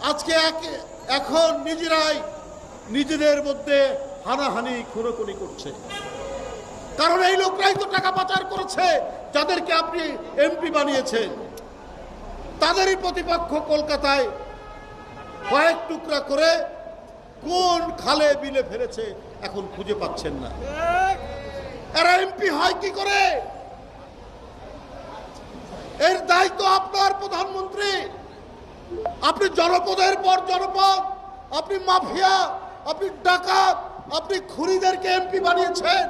আজকে এখন নিজেরাই নিজেদের মধ্যে হানাহানি খুনোখুনি করছে। কারণ এই লোকরাই তো টাকা পাচার করেছে, যাদেরকে আপনি এমপি বানিয়েছেন। তাদেরই প্রতিপক্ষ কলকাতায় কয়েক টুকরা করে কোন খালে বিলে ফেলেছে এখন খুঁজে পাচ্ছেন না। এরা এমপি হয় কি করে? এর দায়িত্ব আপনার, প্রধানমন্ত্রী। আপনি জনপদের পর জনপদ, আপনি মাফিয়া, আপনি ডাকাত, আপনি খুনিদেরকে এমপি বানিয়েছেন।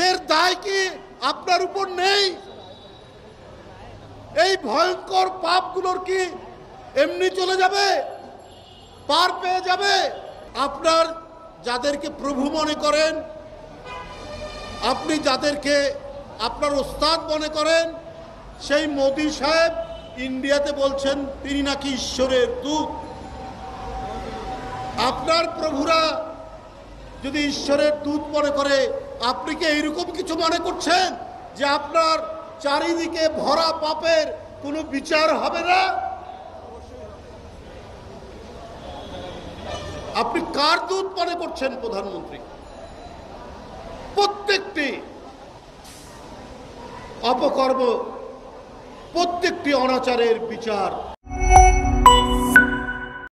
এর দায় কি আপনার উপর নেই? এই ভয়ঙ্কর পাপগুলোর কি এমনি চলে যাবে, পার পেয়ে যাবে? আপনার যাদেরকে প্রভু মনে করেন, আপনি যাদেরকে আপনার ওস্তাদ মনে করেন, সেই মোদি সাহেব ইন্ডিয়াতে বলছেন তিনি নাকি ঈশ্বরের দূত। আপনার প্রভুরা যদি ঈশ্বরের দূত মনে করে, আপনি কি এইরকম কিছু মনে করছেন যে আপনার চারিদিকে ভরা পাপের কোনো বিচার হবে না? আপনি কার দূত মনে করছেন প্রধানমন্ত্রী? প্রত্যেকটি অপকর্ম, প্রত্যেকটি অনাচারের বিচার